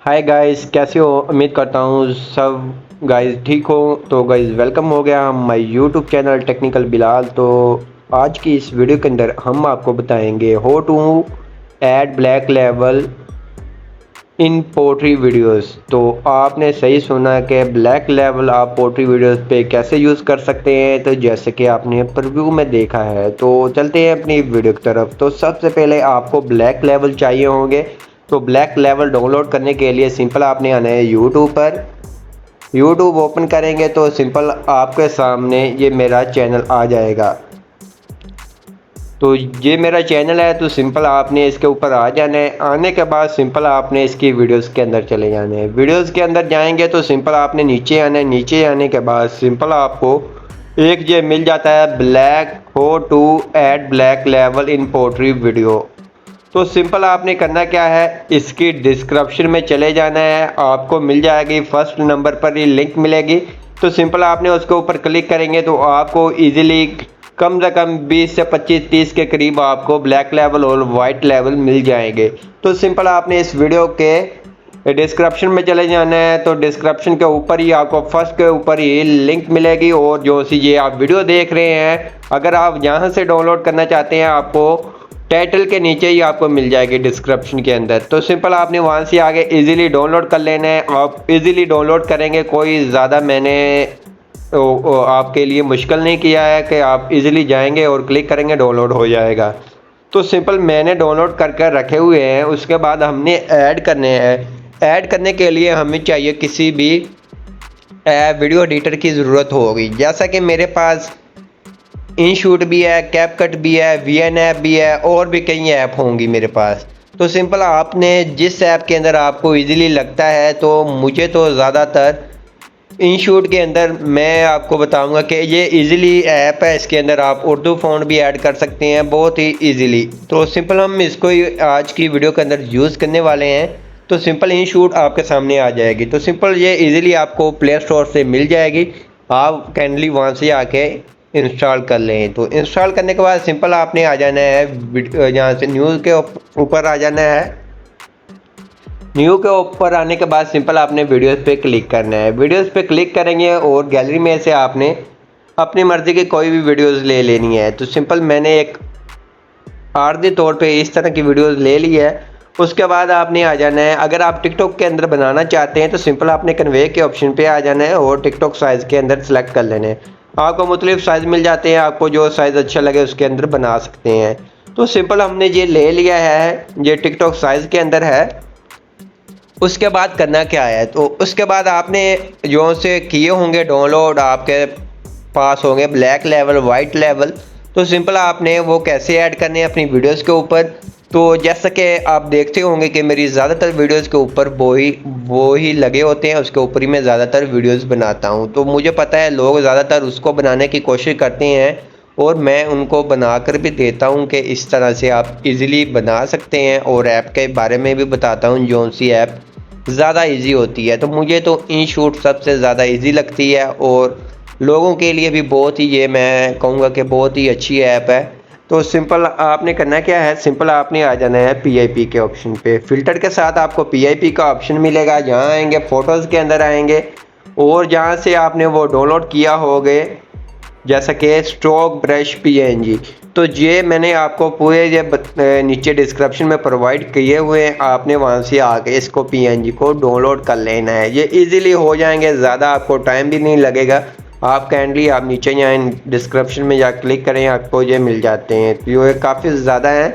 Hi guys, कैसे हो? उम्मीद करता हूँ सब गाइस ठीक हो। तो गाइस वेलकम हो गया my YouTube channel technical Bilal. तो आज की इस वीडियो के अंदर हम आपको बताएंगे how to add black level in portrait videos. तो आपने सही सुना कि ब्लैक लेवल आप पोट्री वीडियोस पे कैसे यूज़ कर सकते हैं। तो जैसे कि आपने प्रीव्यू में देखा है, तो चलते हैं अपनी वीडियो की तरफ। तो सबसे पहले आपको ब्लैक लेवल चाहिए होंगे। तो ब्लैक लेवल डाउनलोड करने के लिए सिंपल आपने आना है यूट्यूब पर। यूट्यूब ओपन करेंगे तो सिंपल आपके सामने ये मेरा चैनल आ जाएगा। तो ये मेरा चैनल है, तो सिंपल आपने इसके ऊपर आ जाना है। आने के बाद सिंपल आपने इसकी वीडियोस के अंदर चले जाना है। वीडियोस के अंदर जाएंगे तो सिंपल आपने नीचे आना है। नीचे आने के बाद सिंपल आपको एक ये मिल जाता है black how to add black level in portrait video. तो सिंपल आपने करना क्या है, इसकी डिस्क्रिप्शन में चले जाना है। आपको मिल जाएगी फर्स्ट नंबर पर ये लिंक मिलेगी। तो सिंपल आपने उसके ऊपर क्लिक करेंगे तो आपको इजीली कम से कम 20 से 25-30 के करीब आपको ब्लैक लेवल और वाइट लेवल मिल जाएंगे। तो सिंपल आपने इस वीडियो के डिस्क्रिप्शन में चले जाना है। तो डिस्क्रिप्शन के ऊपर ही आपको फर्स्ट के ऊपर ही लिंक मिलेगी, और जो सी ये आप वीडियो देख रहे हैं, अगर आप यहाँ से डाउनलोड करना चाहते हैं आपको टाइटल के नीचे ही आपको मिल जाएगी डिस्क्रिप्शन के अंदर। तो सिंपल आपने वहाँ से आगे इजीली डाउनलोड कर लेना है। आप इजीली डाउनलोड करेंगे, कोई ज़्यादा मैंने आपके लिए मुश्किल नहीं किया है कि आप इजीली जाएंगे और क्लिक करेंगे डाउनलोड हो जाएगा। तो सिंपल मैंने डाउनलोड कर कर रखे हुए हैं। उसके बाद हमने ऐड करने हैं। ऐड करने के लिए हमें चाहिए किसी भी वीडियो एडिटर की ज़रूरत होगी। जैसा कि मेरे पास इनशूट भी है, कैपकट भी है, वीएन ऐप भी है, और भी कई ऐप होंगी मेरे पास। तो सिंपल आपने जिस ऐप के अंदर आपको इजीली लगता है, तो मुझे तो ज़्यादातर इनशूट के अंदर मैं आपको बताऊंगा कि ये इजीली ऐप है। इसके अंदर आप उर्दू फ़ॉन्ट भी ऐड कर सकते हैं बहुत ही इजीली। तो सिंपल हम इसको आज की वीडियो के अंदर यूज़ करने वाले हैं। तो सिंपल इनशूट आपके सामने आ जाएगी। तो सिंपल ये इजीली आपको प्ले स्टोर से मिल जाएगी। आप काइंडली वहाँ से आके इंस्टॉल कर लें। तो इंस्टॉल करने के बाद सिंपल आपने आ जाना है यहाँ से न्यूज़ के ऊपर आ जाना है। न्यू के ऊपर आने के बाद सिंपल आपने वीडियोस पे क्लिक करना है। वीडियोस पे क्लिक करेंगे और गैलरी में से आपने अपनी मर्ज़ी की कोई भी वीडियोस ले लेनी है। तो सिंपल मैंने एक आर्जी तौर पे इस तरह की वीडियोस ले ली है। उसके बाद आपने आ जाना है, अगर आप टिकटॉक के अंदर बनाना चाहते हैं तो सिंपल आपने कन्वे के ऑप्शन पे आ जाना है और टिकटॉक साइज़ के अंदर सेलेक्ट कर लेना है। आपको मुख्तलिफ साइज़ मिल जाते हैं, आपको जो साइज़ अच्छा लगे उसके अंदर बना सकते हैं। तो सिंपल हमने ये ले लिया है, ये टिकटॉक साइज़ के अंदर है। उसके बाद करना क्या है, तो उसके बाद आपने जो से किए होंगे डाउनलोड, आपके पास होंगे ब्लैक लेवल, वाइट लेवल। तो सिंपल आपने वो कैसे ऐड करने हैं अपनी वीडियोस के ऊपर। तो जैसा कि आप देखते होंगे कि मेरी ज़्यादातर वीडियोस के ऊपर वो ही लगे होते हैं, उसके ऊपर ही मैं ज़्यादातर वीडियोस बनाता हूं। तो मुझे पता है लोग ज़्यादातर उसको बनाने की कोशिश करते हैं, और मैं उनको बनाकर भी देता हूं कि इस तरह से आप इजीली बना सकते हैं। और ऐप के बारे में भी बताता हूं जो सी ऐप ज़्यादा इजी होती है। तो मुझे तो इनशूट सबसे ज़्यादा इजी लगती है, और लोगों के लिए भी बहुत ही, ये मैं कहूँगा कि बहुत ही अच्छी ऐप है। तो सिंपल आपने करना क्या है, सिंपल आपने आ जाना है पीआईपी के ऑप्शन पे। फ़िल्टर के साथ आपको पीआईपी का ऑप्शन मिलेगा। जहाँ आएंगे फ़ोटोज़ के अंदर आएंगे, और जहाँ से आपने वो डाउनलोड किया होगे जैसा कि स्ट्रोक ब्रश पीएनजी, तो ये मैंने आपको पूरे ये नीचे डिस्क्रिप्शन में प्रोवाइड किए हुए हैं। आपने वहाँ से आके इसको पीएनजी को डाउनलोड कर लेना है। ये इजीली हो जाएंगे, ज़्यादा आपको टाइम भी नहीं लगेगा। आप काइंडली आप नीचे जाएँ, डिस्क्रिप्शन में जा क्लिक करें, आपको ये मिल जाते हैं। तो ये काफ़ी ज़्यादा है।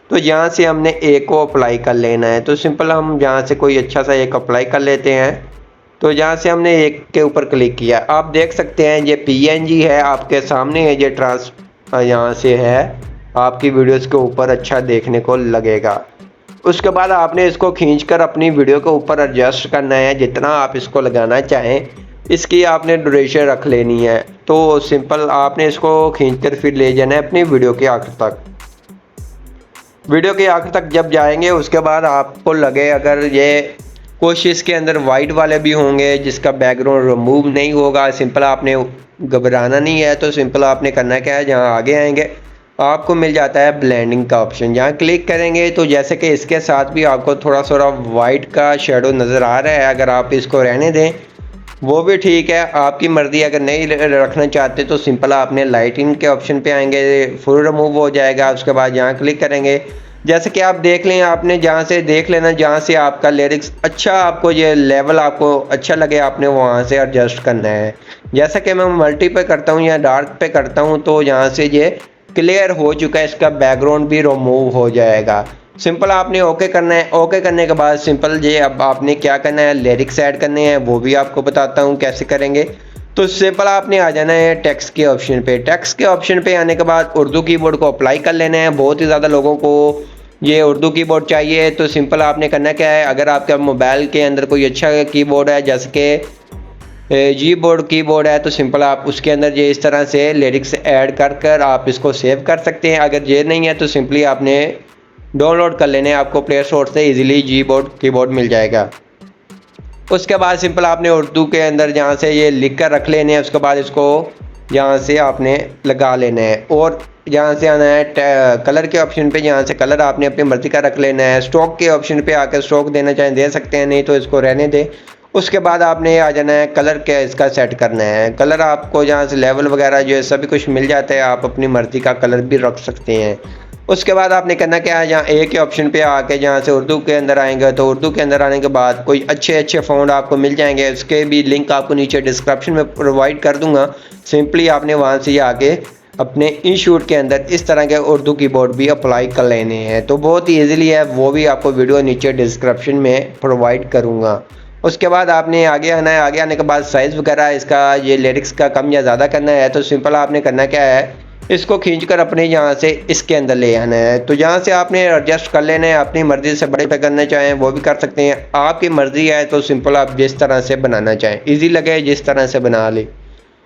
तो यहाँ से हमने एक को अप्लाई कर लेना है। तो सिंपल हम यहाँ से कोई अच्छा सा एक अप्लाई कर लेते हैं। तो यहाँ से हमने एक के ऊपर क्लिक किया, आप देख सकते हैं ये पीएनजी है आपके सामने है। ये यहाँ से है, आपकी वीडियोस के ऊपर अच्छा देखने को लगेगा। उसके बाद आपने इसको खींचकर अपनी वीडियो के ऊपर एडजस्ट करना है, जितना आप इसको लगाना चाहें इसकी आपने ड्यूरेशन रख लेनी है। तो सिंपल आपने इसको खींचकर फिर ले जाना है अपनी वीडियो के आखिर तक। वीडियो के आखिर तक जब जाएंगे, उसके बाद आपको लगे अगर ये कुछ इसके अंदर वाइट वाले भी होंगे जिसका बैकग्राउंड रिमूव नहीं होगा, सिंपल आपने घबराना नहीं है। तो सिंपल आपने करना क्या है, जहाँ आगे आएंगे आपको मिल जाता है ब्लेंडिंग का ऑप्शन। यहाँ क्लिक करेंगे तो जैसे कि इसके साथ भी आपको थोड़ा थोड़ा वाइट का शेडो नज़र आ रहा है। अगर आप इसको रहने दें वो भी ठीक है, आपकी मर्ज़ी। अगर नहीं रखना चाहते तो सिंपल आपने लाइटिंग के ऑप्शन पे आएंगे, फुल रिमूव हो जाएगा। उसके बाद यहाँ क्लिक करेंगे, जैसे कि आप देख लें, आपने जहाँ से देख लेना जहाँ से आपका लिरिक्स अच्छा, आपको ये लेवल आपको अच्छा लगे, आपने वहाँ से एडजस्ट करना है। जैसा कि मैं मल्टी पे करता हूँ या डार्क पे करता हूँ तो यहाँ से ये क्लियर हो चुका है, इसका बैकग्राउंड भी रिमूव हो जाएगा। सिंपल आपने ओके करना है। ओके करने के बाद सिंपल ये अब आपने क्या करना है, लिरिक्स ऐड करने हैं, वो भी आपको बताता हूँ कैसे करेंगे। तो सिंपल आपने आ जाना है टेक्स्ट के ऑप्शन पे। टेक्स्ट के ऑप्शन पे आने के बाद उर्दू कीबोर्ड को अप्लाई कर लेना है। बहुत ही ज़्यादा लोगों को ये उर्दू कीबोर्ड चाहिए, तो सिंपल आपने करना क्या है, अगर आपका मोबाइल के अंदर कोई अच्छा कीबोर्ड है जैसे कि जी कीबोर्ड है, तो सिंपल आप उसके अंदर ये इस तरह से लिरिक्स ऐड कर कर आप इसको सेव कर सकते हैं। अगर ये नहीं है तो सिंपली आपने डाउनलोड कर लेने, आपको प्ले स्टोर से इजीली कीबोर्ड मिल जाएगा। उसके बाद सिंपल आपने उर्दू के अंदर जहाँ से ये लिख कर रख लेने हैं। उसके बाद इसको यहाँ से आपने लगा लेना है और यहाँ से आना है कलर के ऑप्शन पे। यहाँ से कलर आपने अपनी मर्जी का रख लेना है। स्ट्रोक के ऑप्शन पे आकर स्ट्रोक देना चाहें दे सकते हैं, नहीं तो इसको रहने दें। उसके बाद आपने आ जाना है कलर के इसका सेट करना है। कलर आपको जहाँ से लेवल वगैरह जो है सभी कुछ मिल जाता है, आप अपनी मर्जी का कलर भी रख सकते हैं। उसके बाद आपने करना क्या है, जहाँ ए के ऑप्शन पे आके जहाँ से उर्दू के अंदर आएंगे, तो उर्दू के अंदर आने के बाद कोई अच्छे फ़ॉन्ट आपको मिल जाएंगे। उसके भी लिंक आपको नीचे डिस्क्रिप्शन में प्रोवाइड कर दूंगा। सिंपली आपने वहाँ से आके अपने इंशूट के अंदर इस तरह के उर्दू कीबोर्ड भी अप्लाई कर लेने हैं। तो बहुत ही ईजिली है, वो भी आपको वीडियो नीचे डिस्क्रिप्शन में प्रोवाइड करूँगा। उसके बाद आपने आगे आना है। आगे आने के बाद साइज़ वगैरह इसका ये लिरिक्स का कम या ज़्यादा करना है, तो सिंपल आपने करना क्या है, इसको खींचकर अपने यहाँ से इसके अंदर ले आना है। तो यहाँ से आपने एडजस्ट कर लेना है, अपनी मर्ज़ी से बड़े पे करना चाहें वो भी कर सकते हैं, आपकी मर्ज़ी है। तो सिंपल आप जिस तरह से बनाना चाहें, इजी लगे जिस तरह से बना ले।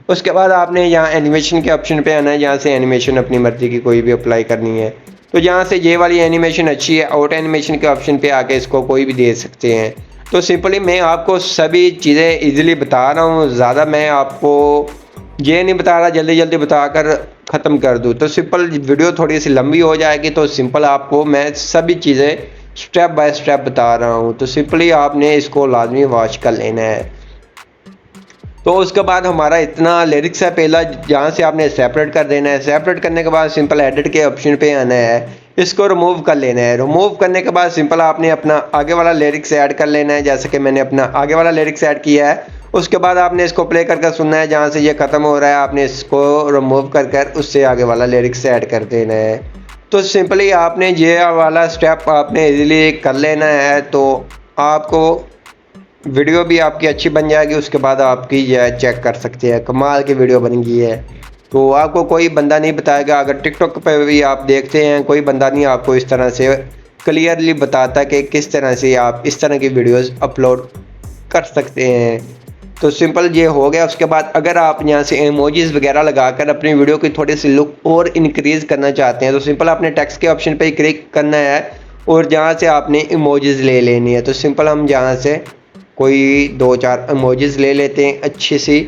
उसके बाद आपने यहाँ एनिमेशन के ऑप्शन पे आना है। यहाँ से एनिमेशन अपनी मर्ज़ी की कोई भी अप्लाई करनी है, तो यहाँ से ये वाली एनिमेशन अच्छी है, आउट एनिमेशन के ऑप्शन पे आके इसको कोई भी दे सकते हैं। तो सिंपली मैं आपको सभी चीज़ें ईजिली बता रहा हूँ, ज़्यादा मैं आपको ये नहीं बता रहा जल्दी जल्दी बताकर ख़त्म कर दूँ, तो सिंपल वीडियो थोड़ी सी लंबी हो जाएगी। तो सिंपल आपको मैं सभी चीज़ें स्टेप बाय स्टेप बता रहा हूँ, तो सिंपली आपने इसको लाजमी वॉच कर लेना है। तो उसके बाद हमारा इतना लिरिक्स है, पहला जहाँ से आपने सेपरेट कर देना है। सेपरेट करने के बाद सिंपल एडिट के ऑप्शन पे आना है, इसको रिमूव कर लेना है। रिमूव करने के बाद सिंपल आपने अपना आगे वाला लिरिक्स ऐड कर लेना है, जैसे कि मैंने अपना आगे वाला लिरिक्स ऐड किया है। उसके बाद आपने इसको प्ले करके सुनना है, जहाँ से ये ख़त्म हो रहा है आपने इसको रिमूव कर उससे आगे वाला लिरिक्स ऐड कर देना है। तो सिंपली आपने ये वाला स्टेप आपने इजीली कर लेना है, तो आपको वीडियो भी आपकी अच्छी बन जाएगी। उसके बाद आपकी यह चेक कर सकते हैं, कमाल की वीडियो बन गई है। तो आपको कोई बंदा नहीं बताएगा, अगर टिकटॉक पे भी आप देखते हैं कोई बंदा नहीं आपको इस तरह से क्लियरली बताता कि किस तरह से आप इस तरह की वीडियोस अपलोड कर सकते हैं। तो सिंपल ये हो गया। उसके बाद अगर आप यहाँ से इमोजीज वगैरह लगाकर अपनी वीडियो की थोड़ी सी लुक और इंक्रीज़ करना चाहते हैं, तो सिंपल आपने टेक्स्ट के ऑप्शन पे क्लिक करना है और जहाँ से आपने इमोजीज ले लेनी है। तो सिंपल हम जहाँ से कोई 2-4 इमोजीज ले लेते हैं अच्छी सी।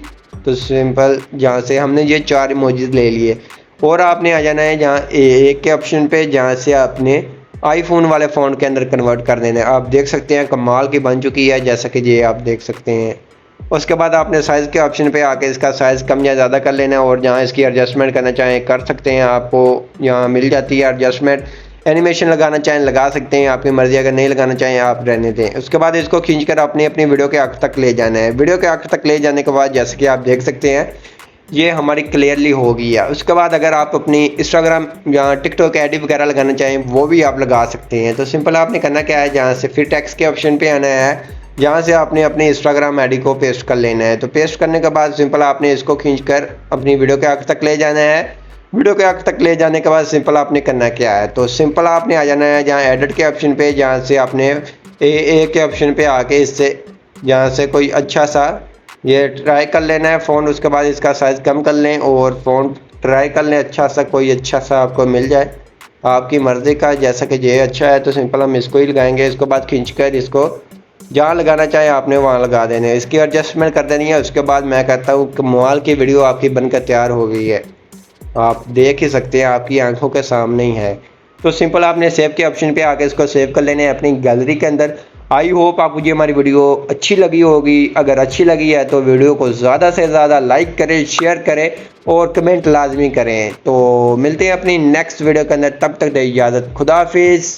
तो सिंपल जहाँ से हमने ये 4 इमोजीज ले लिए और आपने आ जाना है जहाँ एक के ऑप्शन पे, जहाँ से आपने आईफोन वाले फ़ोन के अंदर कन्वर्ट कर देना है। आप देख सकते हैं कमाल की बन चुकी है, जैसा कि ये आप देख सकते हैं। उसके बाद आपने साइज़ के ऑप्शन पे आके इसका साइज़ कम या ज़्यादा कर लेना है और जहाँ इसकी एडजस्टमेंट करना चाहें कर सकते हैं, आपको यहाँ मिल जाती है एडजस्टमेंट। एनिमेशन लगाना चाहें लगा सकते हैं, आपकी मर्ज़ी। अगर नहीं लगाना चाहें आप रहने दें। उसके बाद इसको खींचकर अपनी वीडियो के आखिर तक ले जाना है। वीडियो के आखिर तक ले जाने के बाद जैसे कि आप देख सकते हैं ये हमारी क्लियरली हो गई है। उसके बाद अगर आप अपनी इंस्टाग्राम या टिकटॉक आईडी वगैरह लगाना चाहें वो भी आप लगा सकते हैं। तो सिंपल आपने करना क्या है, जहाँ से फिर टेक्स्ट के ऑप्शन पे आना है, जहाँ से आपने अपनी इंस्टाग्राम आईडी को पेस्ट कर लेना है। तो पेस्ट करने के बाद सिंपल आपने इसको खींचकर अपनी वीडियो के आखिर तक ले जाना है। वीडियो के आखिर तक ले जाने के बाद सिंपल आपने करना क्या है, तो सिंपल आपने आ जाना है जहाँ एडिट के ऑप्शन पे, जहाँ से आपने ए के ऑप्शन पे आके इससे जहाँ से कोई अच्छा सा ये ट्राई कर लेना है फ़ोन। उसके बाद इसका साइज़ कम कर लें और फ़ोन ट्राई कर लें अच्छा सा, कोई अच्छा सा आपको मिल जाए आपकी मर्ज़ी का। जैसा कि ये अच्छा है तो सिंपल हम इसको ही लगाएंगे। इसके बाद खींचकर इसको जहाँ लगाना चाहे आपने वहाँ लगा देना है, इसकी एडजस्टमेंट कर देनी है। उसके बाद मैं कहता हूँ कि कमाल की वीडियो आपकी बनकर तैयार हो गई है। आप देख ही सकते हैं, आपकी आंखों के सामने ही है। तो सिंपल आपने सेव के ऑप्शन पे आके इसको सेव कर लेना है अपनी गैलरी के अंदर। आई होप आपको ये हमारी वीडियो अच्छी लगी होगी। अगर अच्छी लगी है तो वीडियो को ज़्यादा से ज़्यादा लाइक करें, शेयर करें और कमेंट लाजमी करें। तो मिलते हैं अपनी नेक्स्ट वीडियो के अंदर, तब तक दे इजाज़त, खुदा हाफिज़।